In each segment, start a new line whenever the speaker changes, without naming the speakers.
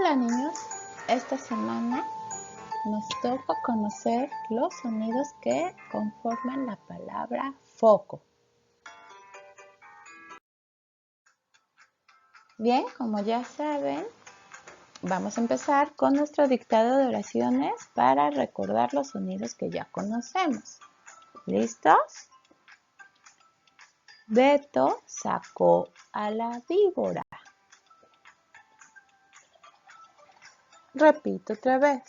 Hola niños, esta semana nos toca conocer los sonidos que conforman la palabra foco. Bien, como ya saben, vamos a empezar con nuestro dictado de oraciones para recordar los sonidos que ya conocemos. ¿Listos? Beto sacó a la víbora. Repito otra vez.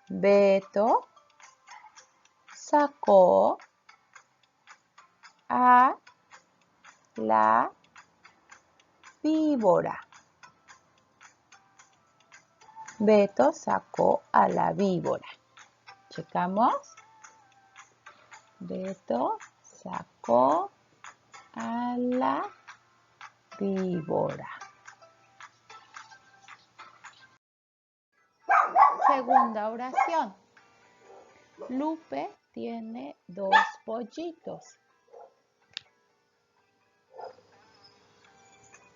Beto sacó a la víbora. Beto sacó a la víbora. Checamos. Beto sacó a la víbora. Segunda oración. Lupe tiene 2 pollitos.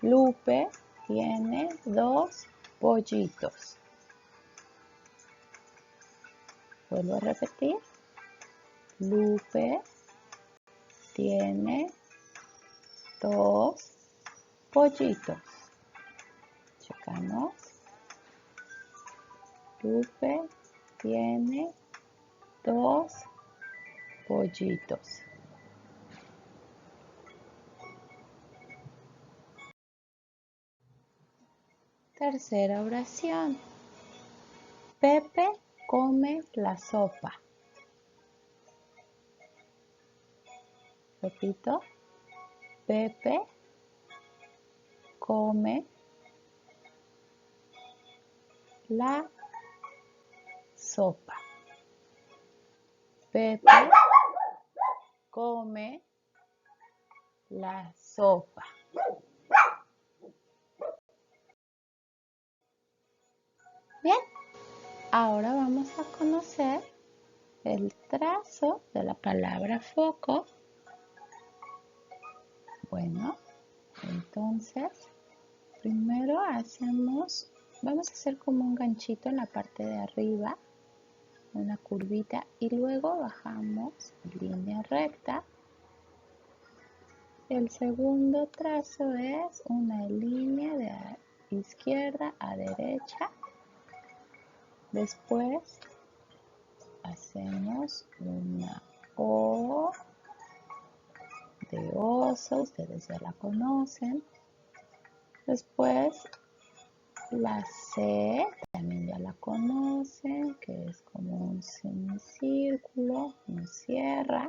Lupe tiene 2 pollitos. Vuelvo a repetir. Lupe tiene 2 pollitos. Checamos. Lupe tiene 2 pollitos. Tercera oración. Pepe come la sopa. Repito. Pepe come la sopa. Pepe come la sopa. Bien, ahora vamos a conocer el trazo de la palabra foco. Bueno, entonces primero vamos a hacer como un ganchito en la parte de arriba, una curvita, y luego bajamos en línea recta. El segundo trazo es una línea de izquierda a derecha. Después hacemos una O de oso, ustedes ya la conocen. Después la C, también ya la conocen, que es como un semicírculo, un cierra.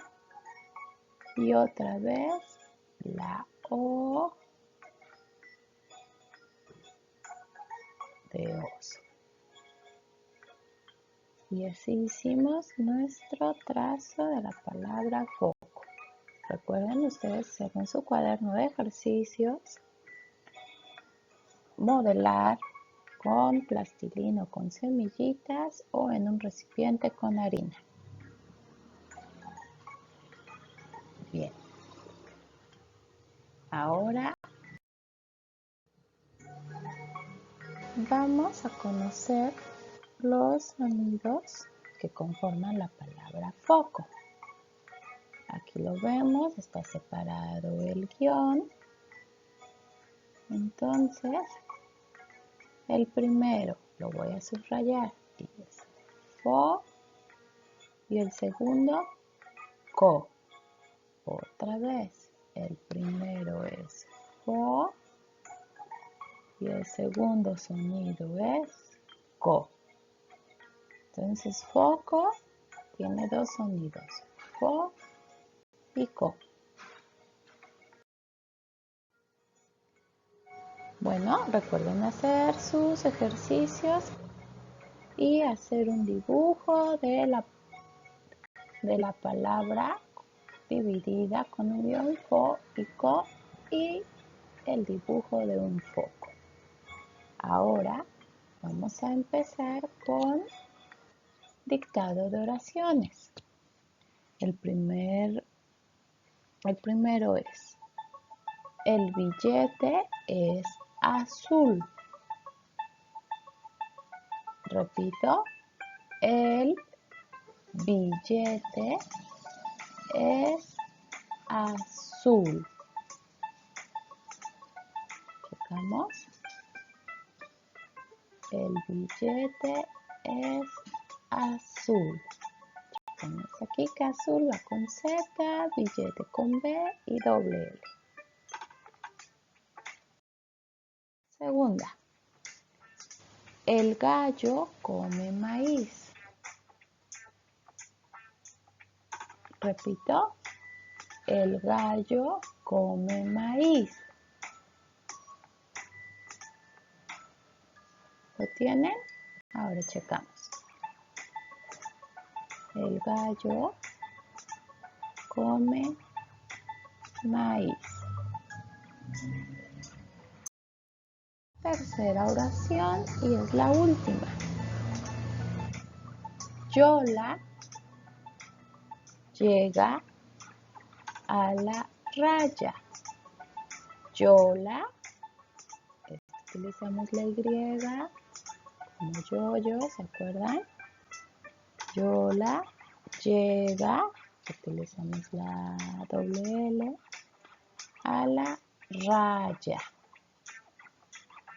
Y otra vez la O de oso. Y así hicimos nuestro trazo de la palabra foco. Recuerden ustedes hacer en su cuaderno de ejercicios, modelar con plastilina o con semillitas o en un recipiente con harina. Bien. Ahora vamos a conocer los sonidos que conforman la palabra foco. Aquí lo vemos, está separado el guión. Entonces, el primero lo voy a subrayar y es fo, y el segundo co. Otra vez, el primero es fo y el segundo sonido es co. Entonces, foco tiene 2 sonidos, fo y co. Bueno, recuerden hacer sus ejercicios y hacer un dibujo de la palabra dividida con un guión fo y co y el dibujo de un foco. Ahora vamos a empezar con dictado de oraciones. El primero es: el billete es azul. Repito, el billete es azul. Checamos. El billete es azul. Checamos aquí que azul va con Z, billete con B y doble L. Segunda. El gallo come maíz. Repito, el gallo come maíz. ¿Lo tienen? Ahora checamos. El gallo come maíz. Tercera oración y es la última. Yola llega a la raya. Yola, utilizamos la Y como yo, ¿se acuerdan? Yola llega, utilizamos la doble L, a la raya.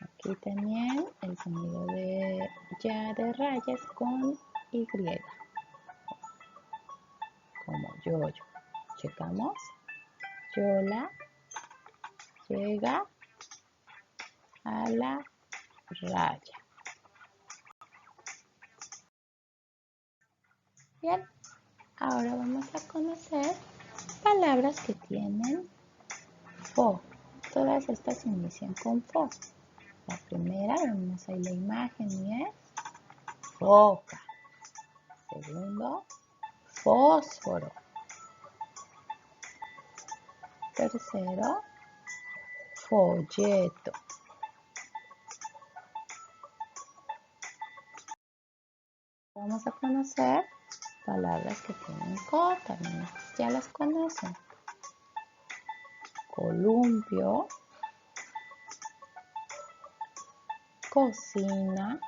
Aquí también el sonido de ya de rayas con Y, como yo. Checamos. Yola llega a la raya. Bien, ahora vamos a conocer palabras que tienen fo. Todas estas inician con fo. La primera, vemos ahí la imagen y es foca. Segundo, fósforo. Tercero, folleto. Vamos a conocer palabras que tienen co, también ya las conocen. Columpio, cocina,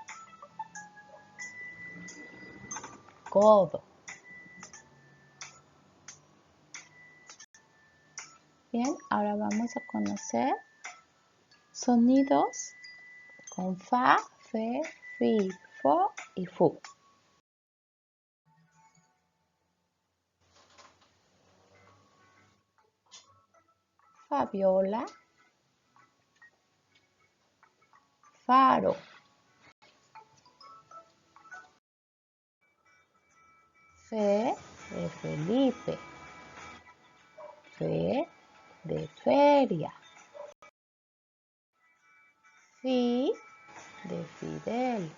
codo. Bien, ahora vamos a conocer sonidos con fa, fe, fi, fo y fu. Fabiola, faro. Fe de Felipe. Fe de feria. Fi de Fidel.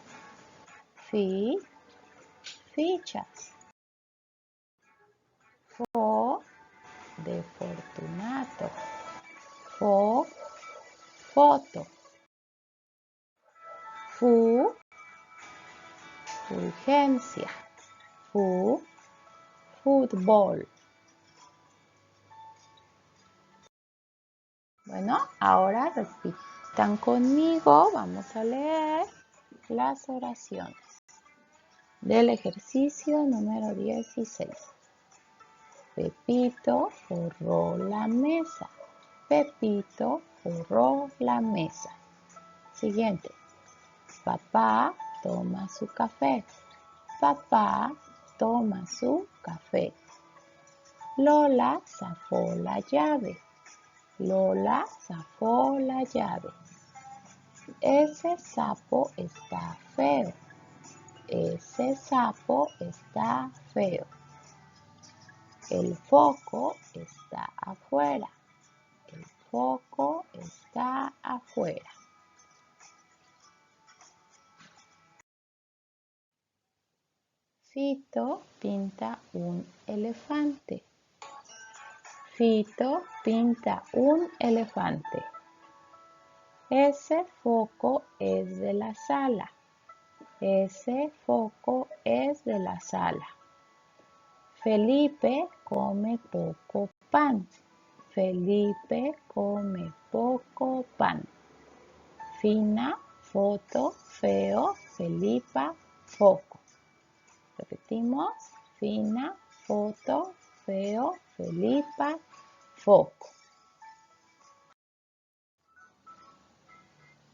Fi, fichas. Fo de Fortunato. Fo, foto. Fu, Fulgencia. Fu, fútbol. Bueno, ahora repitan conmigo. Vamos a leer las oraciones del ejercicio número 16. Pepito forró la mesa. Pepito forró la mesa. Siguiente. Papá toma su café. Papá toma su café. Lola zafó la llave. Lola zafó la llave. Ese sapo está feo. Ese sapo está feo. El foco está afuera. El foco está afuera. Fito pinta un elefante. Fito pinta un elefante. Ese foco es de la sala. Ese foco es de la sala. Felipe come poco pan. Felipe come poco pan. Fina, foto, feo, Felipa, foco. Repetimos, fina, foto, feo, Felipa, foco.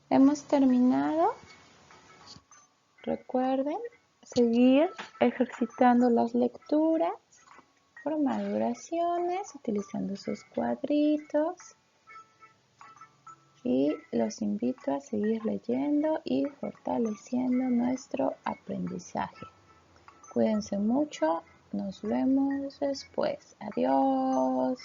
Hemos terminado. Recuerden seguir ejercitando las lecturas, formar oraciones, utilizando sus cuadritos. Y los invito a seguir leyendo y fortaleciendo nuestro aprendizaje. Cuídense mucho, nos vemos después. Adiós.